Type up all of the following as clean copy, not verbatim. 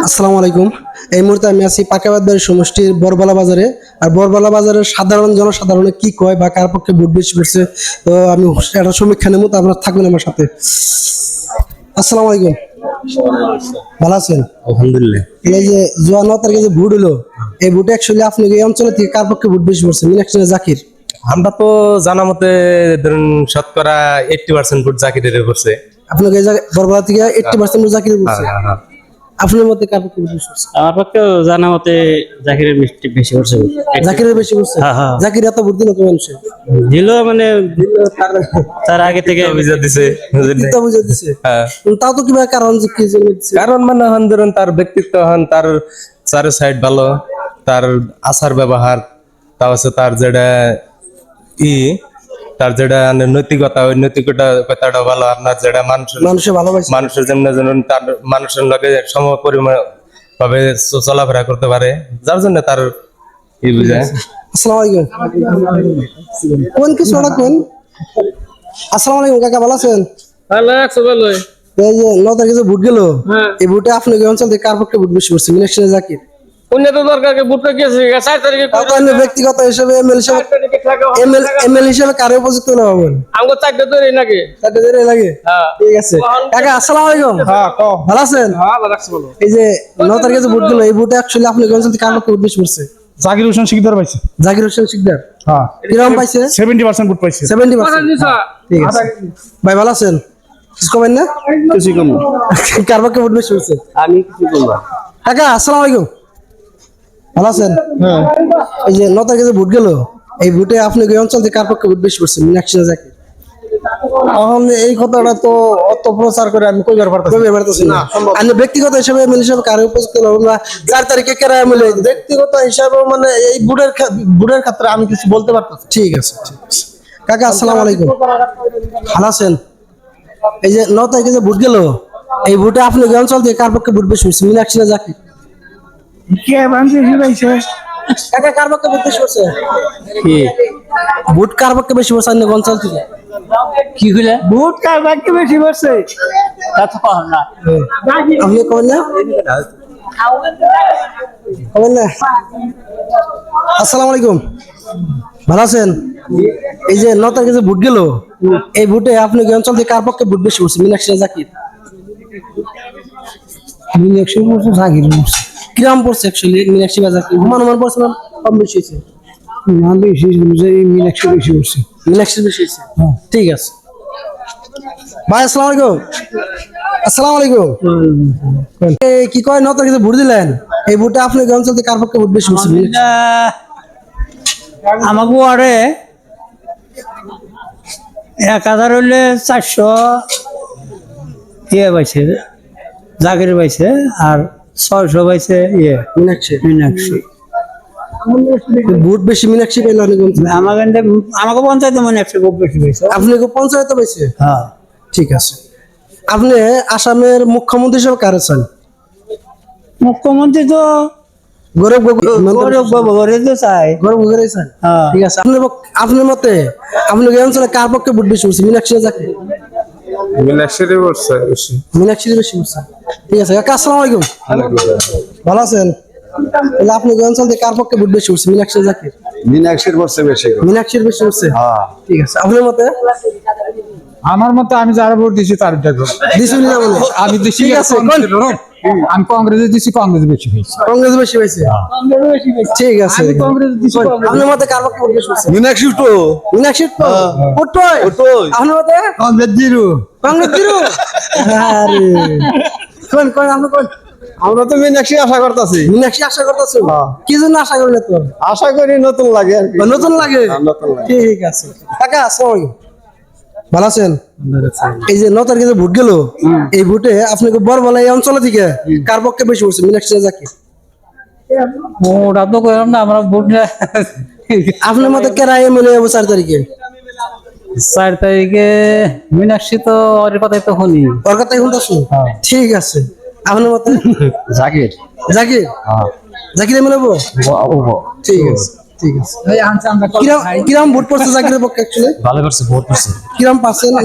আসসালামু আলাইকুম। এই মুহূর্তে আমি আছি পাকাবাদ সমষ্টির বরবালা বাজারে। আর বরবালা বাজারের সাধারণ জনসাধারণে কি কয় বা কার পক্ষে ভোট বেশি পড়ছে, তো আমি একটা সমীক্ষা নেব, তো আপনারা থাকবেন আমার সাথে। আসসালামু আলাইকুম, ভালো আছেন? আলহামদুলিল্লাহ। এই যে জুয়া 9 তারিখে যে ভোট হলো, এই ভোটে অ্যাকচুয়ালি আপনি এই অঞ্চলে থেকে কার পক্ষে ভোট বেশি পড়ছে, মিনাক্ষী না জাকির? আমরা তো জানা মতে ধরুন শতকরা 80% ভোট জাকিরের করছে। আপনাকে এই জায়গায় বরবালা থেকে 80% ভোট জাকির পড়ছে। আপনার মতে কার পক্ষে ভোট বেশি পড়ছে? আমার পক্ষে জানা মতে জাকিরের মিষ্টি বেশি করছে। জাকিরের বেশি পড়ছে। হ্যাঁ। জাকির এত ভোট দিল তো মানুষে দিল মানে তার আগে থেকে অভিযোগ দিছে। দিতে বুঝে দিছে। হ্যাঁ। তাও তো কিবা কারণ যে কি জন্য দিছে? কারণ মানে হন ধরুন তার ব্যক্তিত্ব হন, তার চারো সাইড ভালো, তার আচার ব্যবহার, তা হচ্ছে তার যেটা তার যেটা নৈতিকতা, ওই নৈতিকতাটা ভালো। আপনার যেটা মানুষে ভালোবাসে, মানুষের জন্য যেন তার মানুষের লগে সম পরিমাণ ভাবে চলাফেরা করতে পারে, যার জন্য তার বুঝায়। আসসালামু আলাইকুম। কোন কিছু ওটা কোন? আসসালামু আলাইকুম কাকা, ভালো আছেন? ভালো আছে ভালো। এই যে 9 তারিখে যে ভোট গেল, হ্যাঁ। এই ভোটে আপনি এই অঞ্চল থেকে কার পক্ষে ভোট বেশি পড়ছে, মিনাক্ষী না জাকির? উন্নত দরকারকে বুটটা গেছে 4 তারিখে তাও তো আপনি ব্যক্তিগত হিসেবে এমএল হিসেবে কারে উপযুক্ত না হবেন? আমগো 4টা ধরে নাকি? তাতে দেরি লাগে। হ্যাঁ। ঠিক আছে কাকা, আসসালামু আলাইকুম। হ্যাঁ কও। ভালো আছেন? হ্যাঁ ভালো রাখছ বলো। এই যে 9 তারিখে যে ভোট গেল, এই ভোটে অ্যাকচুয়ালি আপনি এই অঞ্চল থেকে কার পক্ষে ভোট বেশি পড়ছে? জাকির হোসেন শিকদার পাইছে। জাকির হোসেন শিকদার। হ্যাঁ, কিরকম পাইছে? 70% ভোট পাইছে। 70%। ঠিক আছে ভাই, ভালো আছেন? কিছু কমেন না? কিছু কম না। কার পক্ষে ভোট বেশি পড়ছে? আমি কিছু বলবো। কাকা আসসালামু আলাইকুম, ভালো আছেন? হ্যাঁ, এই যে 9 তারিখে যে ভোট গেল, এই ভোটে আপনি এই অঞ্চল থেকে কার পক্ষে ভোট বেশি পড়ছে, মিনাক্ষী না জাকির? এখন এই কথাটা তো অত প্রচার করে আমি কইবার পারতাছি না। কবে পারতেছি না। আপনি ব্যক্তিগত হিসেবে এমএল হিসেবে কারে উপযুক্ত হবেন না? 4 তারিখে কারা এমএল? ব্যক্তিগত হিসাবে মানে এই বুড়ের ক্ষেত্রে আমি কিছু বলতে পারতাছি। ঠিক আছে, ঠিক আছে। কাকা আসসালামু আলাইকুম, ভালো আছেন? এই যে 9 তারিখে যে ভোট গেল, এই ভোটে আপনি এই অঞ্চল থেকে কার পক্ষে ভোট বেশি পড়ছে, মিনাক্ষী না জাকির? কে বানছে হিবাইছে? কাকা কার পক্ষে ভোট বেশি পড়ছে? কি ভোট কার পক্ষে বেশি পড়ছে আপনার অঞ্চল থেকে? কি কইলা? ভোট কার বাকি বেশি পড়ছে? তা তো কহ না। আপনি কবেন না? কবেন না? আসসালামু আলাইকুম, ভালো আছেন? এই যে 9 তারিখে যে ভোট গেল, এই ভোটে আপনি এই অঞ্চল থেকে কার পক্ষে ভোট বেশি পড়ছে, মিনাক্ষী না জাকির? মিনাক্ষী পড়ছে, জাকির পড়ছে। কিরাম পড়ছে অ্যাকচুয়ালি, মিনাক্ষী বা জাকির? মান পড়ছে না কম বেশি হয়েছে? না বেশি, মিনাক্ষী বেশি পড়ছে। মিনাক্ষী বেশি হয়েছে। ঠিক আছে ভাই, আসসালামু আলাইকুম। আসসালামু আলাইকুম। এই কি কয় 9 তারিখে যে ভোট দিলেন, এই ভোটে আপনি এই অঞ্চল থেকে কার পক্ষে ভোট বেশি পড়ছে? আমাকে ওয়ার্ডে 1000 হইলে 400 পাইছে জাকির পাইছে, আর 600 পাইছে মিনাক্ষী। মীনাক্ষী। ভোট বেশি মিনাক্ষী পাইল অনেক অঞ্চলে। আমাকে পঞ্চায়েতে মীনাক্ষী খুব বেশি পাইছে। আপনি পঞ্চায়েত পাইছে? হ্যাঁ। ঠিক আছে। আপনি আসামের মুখ্যমন্ত্রী হিসেবে কারে চান? মুখ্যমন্ত্রী তো গৌরব গৌরব তো চাই। গগৈকে চান? হ্যাঁ। ঠিক আছে। আপনার মতে আপনি এই অঞ্চলে কার পক্ষে ভোট বেশি পড়ছে, মিনাক্ষী না জাকির? মিনাক্ষীরই পড়ছে বেশি। মিনাক্ষীর বেশি পড়ছে। ঠিক আছে কাকা, আসসালামু আলাইকুম, ভালো আছেন? তাহলে আপনি এই অঞ্চল থেকে কার পক্ষে ভোট বেশি পড়ছে, মিনাক্ষী না জাকির? মিনাক্ষীর পড়ছে বেশি। মিনাক্ষীর বেশি পড়ছে। হ্যাঁ, ঠিক আছে। আপনার মতে? আমার মতে আমি যারা ভোট দিছি তার দিছেন না বলে? আমি দিছি। ঠিক আছে, আমি কংগ্রেসে দিছি, কংগ্রেস বেশি হয়েছে। কংগ্রেস বেশি হয়েছে। ঠিক আছে। কংগ্রেস দিছি। আপনার মতে কার পক্ষে ভোট বেশি পড়ছে? মিনাক্ষী তো মিনাক্ষী তো ওট্টয়। আপনার মতে? কংগ্রেস জিরো। কংগ্রেস দিরু। আরে কোন আপনি কোন? আমরা তো মিনাক্ষী আশা করতেছি। মিনাক্ষী আশা করতেছো? কি জন্য আশা করলে তো? আশা করি নতুন লাগে আর কি। নতুন লাগে? নতুন লাগে। ঠিক আছে কাকা, আসসালামু আলাইকুম, ভালো আছেন? এই যে 9 তারিখে যে ভোট গেল, এই ভোটে আপনাকে বরবালা এই অঞ্চল থেকে কার পক্ষে বেশি পড়ছে, মিনাক্ষী না জাকির? ওটা তো কইলাম না, আমরা ভোট আপনার মতে কেরা এমএলএ হবে 4 তারিখে? 4 তারিখে মীনাক্ষী তো ওর কথাই তো শুনি। ওর কথাই শুনতেছো? ঠিক আছে। আপনার মতে? জাকির। জাকির? জাকির এমএলএ হবে? ঠিক আছে, ঠিক আছে। কিরাম ভোট পড়ছে জাকিরের পক্ষে অ্যাকচুয়ালি? ভালো করছে ভোট করছে। কিরাম পার্সেন্ট,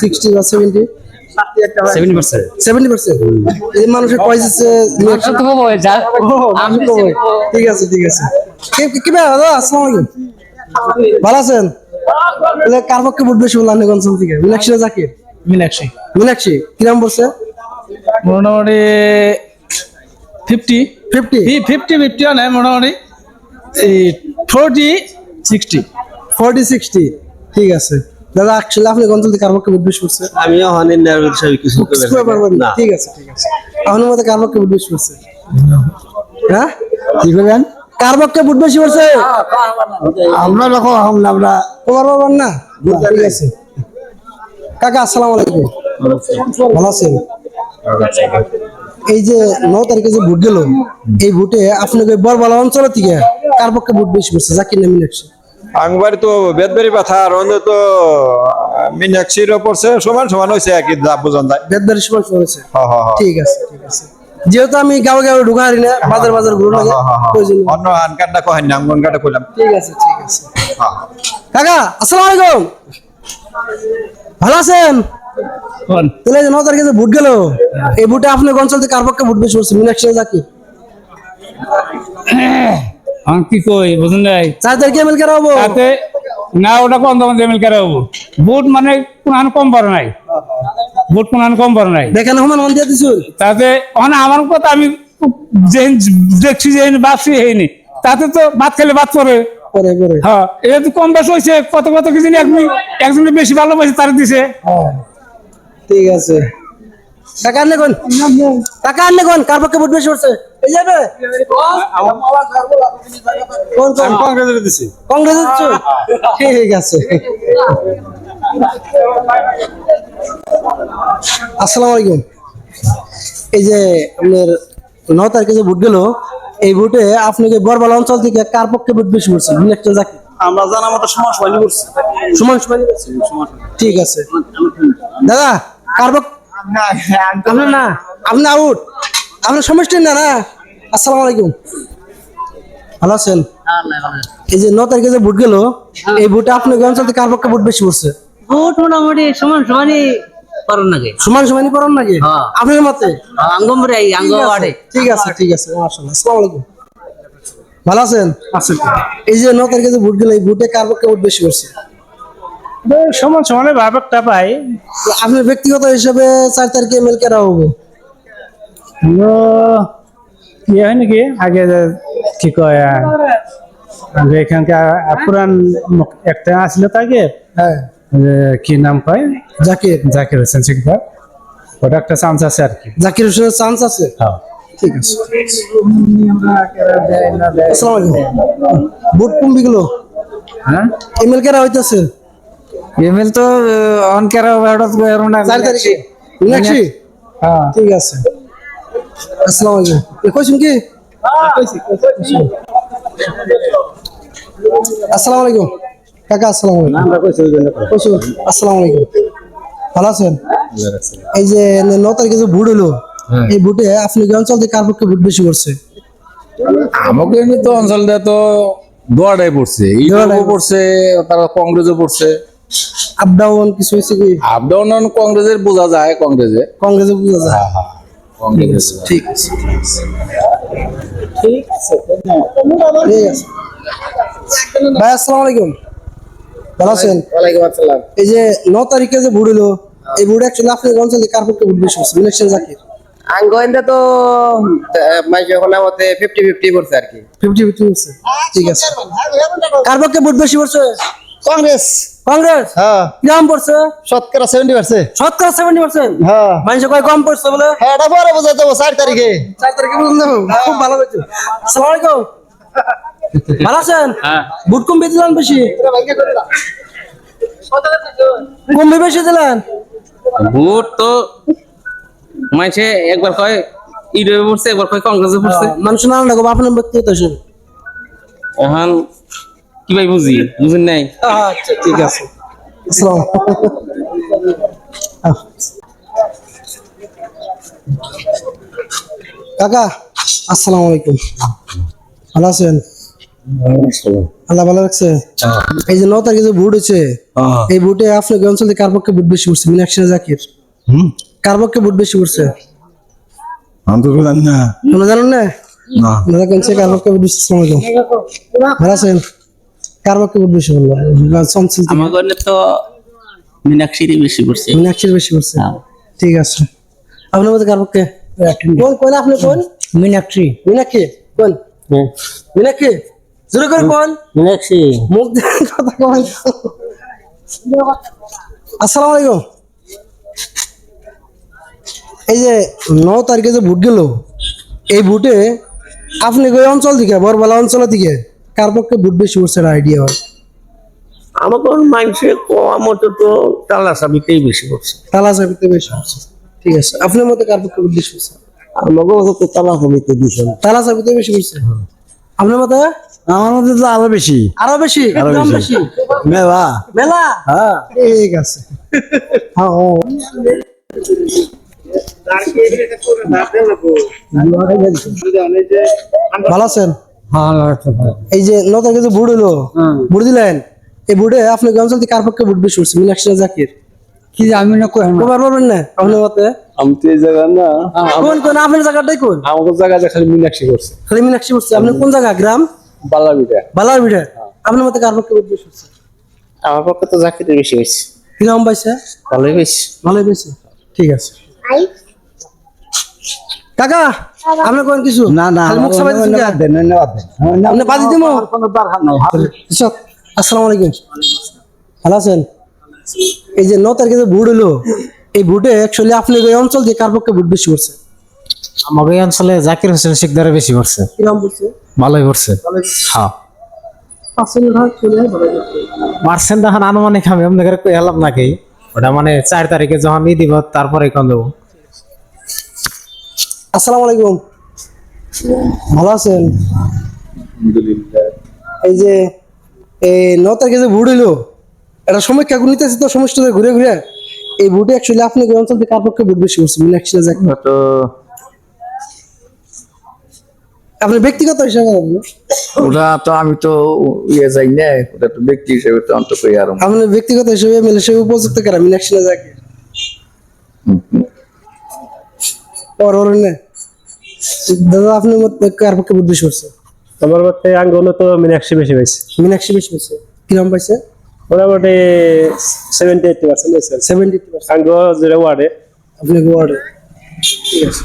60 বা 70? 70%। 70%? এই মানুষের কয় দিচ্ছে? তো হবো আমি তো বলি। ঠিক আছে ঠিক আছে। কি ভাই দাদা, আসসালামু আলাইকুম, ভালো আছেন? তাহলে কার পক্ষে ভোট বেশি বললেন অঞ্চল থেকে? মীনাক্ষী না জাকির? মীনাক্ষী মীনাক্ষী কিরাম বলছে? মোটামুটি 50 50? 50 নয়, মোটামুটি 40-60। 40-60? ঠিক আছে দাদা, আসলে আপনি অঞ্চল থেকে কার পক্ষে ভোট বেশি করছে? আমিও হনিন কিছু কিছু পারবেন না? ঠিক আছে ঠিক আছে। আপনার মতে কার পক্ষে ভোট বেশি করছে? হ্যাঁ, কি করবেন? কার পক্ষে ভোট বেশি করছে? আমরা রকম আমরা তোমার পারবেন না? ঠিক আছে। কাকা আসসালামু আলাইকুম, ভালো আছেন? এই যে 9 তারিখে যে ভোট গেল, এই ভোটে আপনাকে বরবালা অঞ্চল থেকে কার পক্ষে ভোট বেশি করছে, জাকির না মীনাক্ষী? আংবাড়ি তো বেদবাড়ি পাথার অন্য তো মীনাক্ষীর পড়ছে, সমান সমান হয়েছে আর কি, যা বোঝান যায়। বেদবাড়ির সময় হয়েছে। হ হ হ। ঠিক আছে ঠিক আছে। যেহেতু আমি গাঁও গাঁও ঢুকা হারি না, বাজার বাজার ঘুরে লাগে, ওই জন্য। অন্য আনকারটা কহেন না, আমগন কাটা কইলাম। ঠিক আছে ঠিক আছে। কাকা আসসালামু আলাইকুম, ভালো আছেন? তাহলে 9 তারিখে যে ভোট গেল, এই ভোটে আপনার অঞ্চল থেকে কার পক্ষে ভোট বেশি করছে, মীনাক্ষী না জাকির? আমি কি কই বুঝুন নাই 4 তারিখে এমএলকে হবো? তাতে না ওটা কম দাম এমএল করে হবো ভোট মানে কোন কম পারে নাই ভোট কোন কম পারে নাই দেখেন হুমান মন দিয়ে দিছুন তাতে মানে আমার কথা আমি যে দেখছি যে বাপসি হয়নি তাতে তো ভাত খেলে ভাত পরে পরে পরে। হ্যাঁ এটা তো কম বেশ হয়েছে কত কত কিছু একজনে বেশি ভালোবাসে তার দিছে হ্যাঁ ঠিক আছে। কাকা আনলে কোন, কাকা আনলে কোন, কার পক্ষে ভোট বেশি করছে? এই যাবে কোন কোন? কংগ্রেসের দিছি। কংগ্রেস দিচ্ছ? ঠিক আছে। আসসালামু আলাইকুম। এই যে আপনার 9 তারিখে যে ভোট গেল, এই ভোটে আপনাকে বরবালা অঞ্চল থেকে কার পক্ষে ভোট বেশি করছে, মীনাক্ষী জাকির? আমরা জানা মতো সমান সমান করছি। সমান সমান করছে? ঠিক আছে দাদা, কার পক্ষে? আপনার না, আপনি আউট, আপনার সমষ্টির না না। আসসালামু আলাইকুম, ভালো আছেন? এই যে 9 তারিখে যে ভোট গেল, এই ভোটে আপনার অঞ্চল থেকে কার পক্ষে ভোট বেশি করছে? ভোট মোটামুটি সমান সমানই পারন নাকি? সমান সমানই করেন নাকি হ্যাঁ। আপনার মতে? আঙ্গমরে আঙ্গ ওয়ার্ডে। ঠিক আছে ঠিক আছে, মাশাআল্লাহ। আসসালামু আলাইকুম, ভালো আছেন? এই যে 9 তারিখে যে ভোট গেল, এই ভোটে কার পক্ষে ভোট বেশি করছে? সমান সমানে ভাবটা পাই। আপনার ব্যক্তিগত হিসেবে 4 তারিখে এমএলকে হবো? ইয়ে হয় নাকি আগে কি কয় আগে এখানকার পুরান একটা আসলে তো আগে হ্যাঁ, কি নাম কয় জাকির। জাকির হোসেন সিকদার ওটা একটা চান্স আছে আর কি জাকির হোসেনের চান্স আছে? হ্যাঁ ঠিক আছে। আসসালামু আলাইকুম, ভোট কমবি গেল, হ্যাঁ এমএলকে হইতেছে ইমেল তো অন করা হবে 4 তারিখে মীনাক্ষী? হ্যাঁ ঠিক আছে। আসসালামু আলাইকুম, কইছেন কি? আসসালামু আলাইকুম কাকা, আসসালামু আলাইকুম। কইছো? আসসালামু আলাইকুম, ভালো আছেন? এই যে 9 তারিখে যে ভোট হলো, এই ভোটে আপনি কি অঞ্চল থেকে কার পক্ষে ভোট বেশি করছে? আমাকে এমনি তো অঞ্চলটা তো দোয়াটাই পড়ছে ইউরোপও পড়ছে তারা কংগ্রেসও পড়ছে আপ ডাউন কিছু হয়েছে কি? আপ ডাউন কংগ্রেসের বোঝা যায় কংগ্রেসে কংগ্রেসে বুঝা যায়? কংগ্রেস ঠিক আছে ঠিক আছে ঠিক আছে। ভাই আসসালামু আলাইকুম, ভালো আছেন? ওয়ালাইকুম আসসালাম। এই যে 9 তারিখে যে ভোট হলো, এই ভোট অ্যাকচুয়ালি আপনি অঞ্চলে কার পক্ষে ভোট বেশি করছে, মীনাক্ষী জাকির? আঙ্গোয়েন্দা তো মাইজে এখন আমাতে 50-50 করছে আর কি। 50-50 হচ্ছে? ঠিক আছে। কার পক্ষে ভোট বেশি করছে? কংগ্রেস। কংগ্রেস? হ্যাঁ, কিরকম পড়ছে? শতকরা 70%। শতকরা 70%? হ্যাঁ মানুষ কয় কম পড়ছে বলে? হ্যাঁ, এটা পরে বোঝা যাবো 4 তারিখে। 4 তারিখে বুঝতে হবে। খুব ভালো হয়েছে। আসসালামু আলাইকুম, ভালো আছেন? ভোট কম দিলেন বেশি? কম বেশি দিলেন? ভোট তো মাইছে একবার কয় ইউরোপে পড়ছে একবার কয় কংগ্রেসে পড়ছে। মানুষ না লাগো আপনার ব্যক্তিগত হিসেবে। এখন কি ভাই বুঝেন নাই? আচ্ছা ঠিক আছে। আসসালাম। কাকা আসসালামু আলাইকুম, ভালো আছেন? আল্লাহ ভালো রাখছে। এই যে 9 তারিখে যে ভোট হচ্ছে, এই ভোটে আপনার অঞ্চলে কার পক্ষে ভোট বেশি করছে, মীনাক্ষী না জাকির? কার পক্ষে ভোট বেশি পড়ছে? আমি তো জানি না আপনি জানেন না? না দাদা কোনছে কার পক্ষে ভোট বেশি? আসসালামু আলাইকুম। ভালো আছেন? কার পক্ষে ভোট বেশি বললো? সংসদ থেকে আমার গলে তো মীনাক্ষীরই বেশি পড়ছে। মীনাক্ষীর বেশি পড়ছে। ঠিক আছে। আপনার মধ্যে কার পক্ষে? কোন কোন আপনি কোন? মীনাক্ষী মীনাক্ষী কোন? মীনাক্ষী জোরে করে কোন? মীনাক্ষী মুখ দিয়ে কথা কয়। আসসালামু আলাইকুম। এই যে 9 তারিখে যে ভোট গেল, এই ভোটে আপনি ওই অঞ্চল থেকে বরবালা অঞ্চল থেকে কার পক্ষে ভোট বেশি পড়ছে আইডিয়া হয়? আমাকে মানুষের মতো তো তালা সাবিতেই বেশি করছে। তালা চাবিতে বেশি পড়ছে। ঠিক আছে, আপনার মতে কার পক্ষে ভোট বেশি পড়ছে? আমাকে তো তালা সাবিতে দিয়েছেন। তালা চাবিতে বেশি পড়ছে। আপনার মতে? আমার মধ্যে তো আরো বেশি আরো বেশি? একদম বেশি? মেলা মেলা? হ্যাঁ ঠিক আছে। হ্যাঁ ও ভালো আছেন? এই যে 9 তারিখে যে ভোট হলো, ভোট দিলেন, এই ভোটে আপনি কোন অঞ্চল থেকে কার পক্ষে ভোট বেশি পড়ছে? মীনাক্ষী না জাকির? কি আমি না কই কবার পারবেন না আপনার মতে? আমি তো এই জায়গা না কোন কোন আপনার জায়গাটাই কোন? আমাকে জায়গাটা খালি মীনাক্ষী করছে খালি মীনাক্ষী পড়ছে। আপনি কোন জায়গা? গ্রাম বালাবিটা বালার ভিড়ে? আপনার মতে কার পক্ষে ভোট বেশি পড়ছে? আমার পক্ষে তো জাকিরের বেশি হয়েছে। কিরকম পাইছে? ভালোই হয়েছে। ভালোই পেয়েছে। ঠিক আছে। কাকা আপনি কোন কিছু? না না খালি মুখ সাবাই দিচ্ছেন কেন? আপনি বাজি দিমো? আচ্ছা, আসসালামু আলাইকুম। ভালো আছেন? এই যে 9 তারিখে যে ভোট হলো, এই ভোটে অ্যাকচুয়ালি আপনি এই অঞ্চল থেকে কার পক্ষে ভোট বেশি পড়ছে? আমাদের এই অঞ্চলে জাকির হোসেন শিকদারে বেশি পড়ছে। কিরকম পড়ছে? ভালোই পড়ছে। হ্যাঁ পার্সেন্ট এখন আনুমানিক আমি আপনাদের কই হলাম নাকি, ওটা মানে 4 তারিখে যখন ই দিব তারপরে কোন দেবো। আসসালামু আলাইকুম। ভালো আছেন? এই যে এই 9 তারিখে যে ভোট হইলো, এটা সমীক্ষা নিতেছি তো সমষ্টিতে ঘুরে ঘুরে, এই ভোটে অ্যাকচুয়ালি আপনি কোন অঞ্চল থেকে কার পক্ষে ভোট বেশি করছেন? মীনাক্ষী না জাকির? তো আপনি ব্যক্তিগত হিসাবে বলুন। ওটা তো আমি তো ইয়ে যাই না, ওটা তো ব্যক্তি হিসেবে তো অন্ত কই আর আপনি ব্যক্তিগত হিসেবে এমএলএ হিসেবে উপযুক্ত কারা? মীনাক্ষী না জাকির? ওর না দাদা আপনার মতে কার পক্ষে ভোট বেশি করছে? আমার মতে আঙ্গুলো তো মীনাক্ষী বেশি পাইছে। মীনাক্ষী বেশি পাইছে। কিরকম পাইছে? মোটামুটি 70-80% 70% আঙ্গ যেটা ওয়ার্ডে আপনি ওয়ার্ডে। ঠিক আছে।